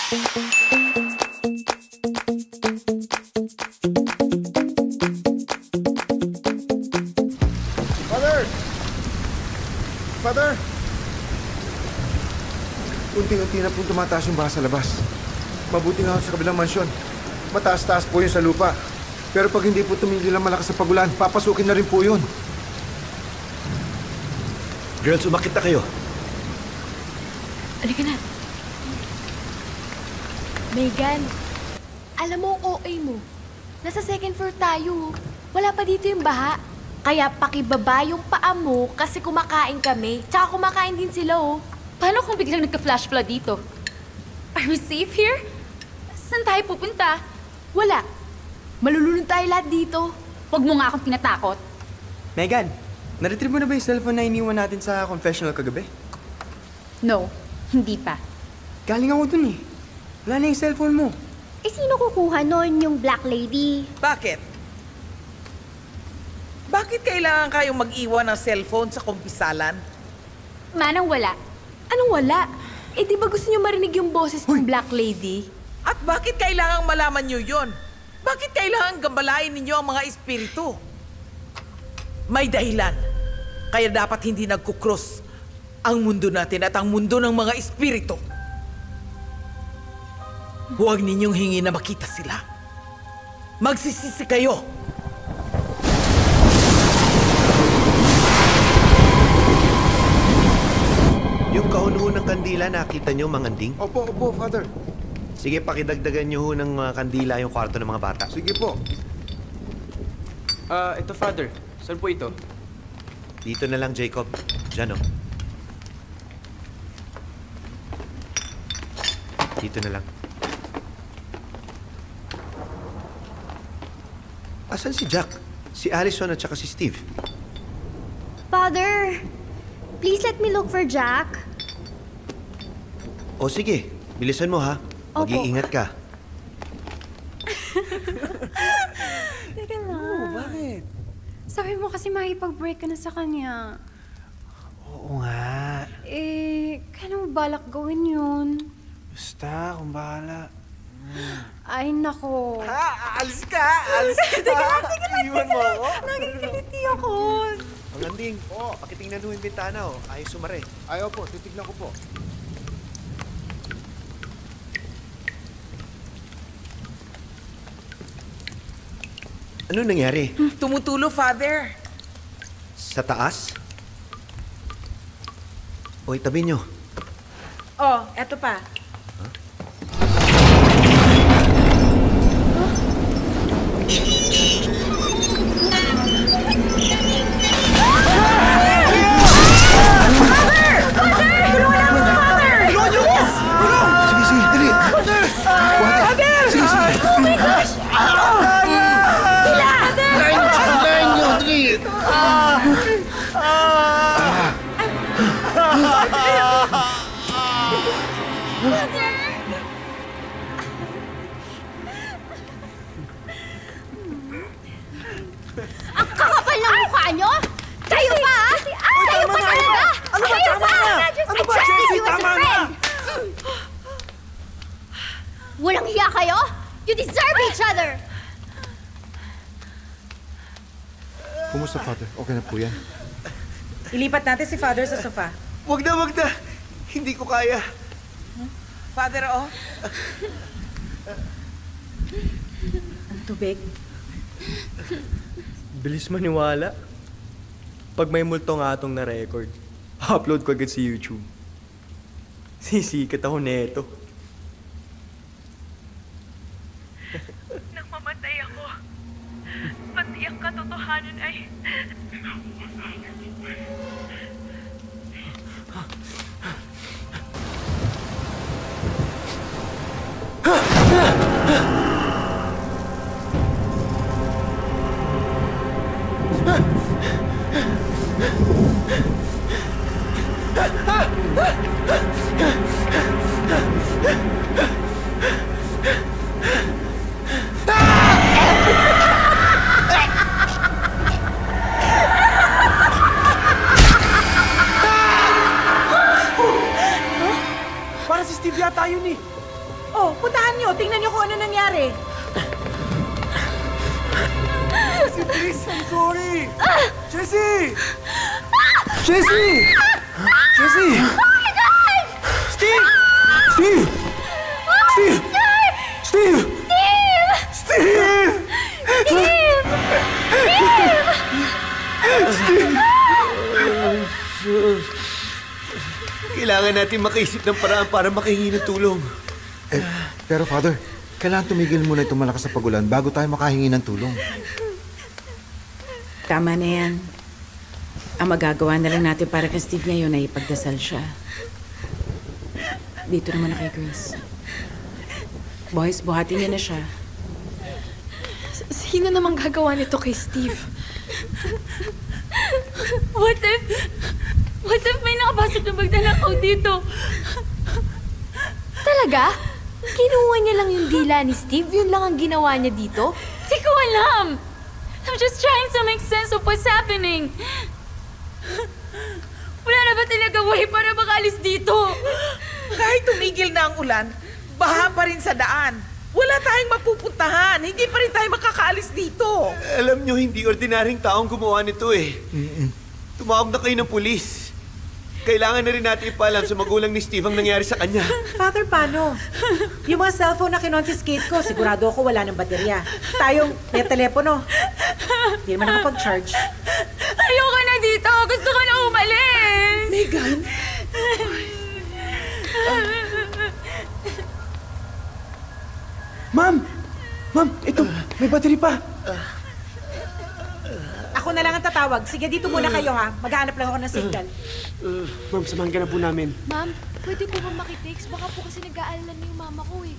Father! Father! Unti-unti na pong tumataas yung baha sa labas. Mabuti nga sa kabilang mansyon. Mataas-taas po yun sa lupa. Pero pag hindi po tumigil ang malakas na pagulan, papasukin na rin po yun. Girls, umakit na kayo. Halika na. Megan, alam mo ang OA mo. Nasa second floor tayo. Wala pa dito yung baha. Kaya pakibaba yung paa mo kasi kumakain kami. Tsaka kumakain din sila, oh. Paano kung biglang nagka-flash flood dito? Are we safe here? Saan tayo pupunta? Wala. Malulunod tayo lahat dito. Huwag mo nga akong tinatakot. Megan, na-retrieve mo na ba yung cellphone na iniwan natin sa confessional kagabi? No, hindi pa. Galing ako dun eh. Wala na yung cellphone mo. Eh, sino kukuha nun yung black lady? Bakit? Bakit kailangan kayong mag-iwan ng cellphone sa kumpisalan? Manang wala. Anong wala? Eh, di ba gusto niyo marinig yung boses ng Black Lady? At bakit kailangang malaman nyo yon? Bakit kailangan gambalain ninyo ang mga espiritu? May dahilan. Kaya dapat hindi nagkukross ang mundo natin at ang mundo ng mga espiritu. Huwag ninyong hingi na makita sila. Magsisisi kayo. Yung kauno ng kandila, nakita nyo, Mang Anding? Opo, Father. Sige, pakidagdagan nyo ng kandila yung kwarto ng mga bata. Sige po. Ito, Father. Saan po ito? Dito na lang, Jacob. Diyan, oh. Dito na lang. Asan si Jack? Si Allison at saka si Steve? Father, please let me look for Jack. O sige, bilisan mo ha. Opo. Mag-iingat ka. Teka lang. Bakit? Sabi mo kasi makipag-break ka na sa kanya. Oo nga. Eh, kailan mo balak gawin yun? Basta, kung bahala. Ay, nako. Alis ka! Alis ka! Teka lang! Iwan mo ako? Nagkikiliti ako. Mang Anding, pakitingnan mo yung bintana, oh. Ayos sumare. Ayaw po, titignan ko po. Ano nangyari? Tumutulo, Father. Sa taas? O, itabi nyo. Oh, eto pa. Sige, dali. Sige. Oh my gosh! Ang kakapal ng mukha nyo! Kayo pa, ha? Kayo pa talaga! Ano ba? Tama na! Ano ba, Chelsea? Tama na! Walang hiya kayo? You deserve each other! Kumusta, Father? Okay na po yan. Ilipat natin si Father sa sofa. Wag na! Hindi ko kaya. Father, oh. Ang tubig. Bilis maniwala. Pag may multo nga atong na-record, upload ko agad sa YouTube. Sisikat ako neto. Nang mamatay ako, pati ang katotohanan ay... Para si Steve yata yun eh. Oh, puntahan nyo. Tingnan nyo kung ano nangyari. Jessie, please! I'm sorry! Jessie! Jessie! Jessie! Oh my God! Steve! Steve! Steve! Steve! Steve! Steve! Steve! Kailangan natin makaisip ng paraan para makahingi ng tulong. Pero Father, kailangan tumigil muna itong malakas na pagulan bago tayo makahingi ng tulong. Tama na yan. Ang magagawa na lang natin para kay Steve ngayon ay ipagdasal siya. Dito naman na kay Grace. Boys, buhatin niyo na siya. Sino namang gagawa nito kay Steve? What if may nakapasok na magdanakaw dito? Talaga? Kinuha niya lang yung dila ni Steve? Yun lang ang ginawa niya dito? Di ko alam. I'm just trying to make sense of what's happening. Wala na ba talaga way para makalis dito? Kahit tumigil na ang ulan, baha pa rin sa daan. Wala tayong mapupuntahan. Hindi pa rin tayo makakaalis dito. Alam nyo, hindi ordinaryong taong gumawa nito eh. Tumawag na kayo ng pulis. Kailangan na rin natin ipaalam sa magulang ni Steve ang nangyari sa kanya. Father, paano? Yung mga cellphone na kinonfiscate ko, sigurado ako wala ng baterya. Tayong may telepono. Hindi naman nakapag-charge. Ayoko na dito. Gusto ko na umalis. Megan? Ma'am! Ma'am, ito, may battery pa. Ako na lang ang tatawag. Sige, dito muna kayo ha. Maghanap lang ako ng signal. Ma'am, samahan ka na po namin. Ma'am, pwede po ba makitext? Baka po kasi nag-aalala na yung mama ko eh.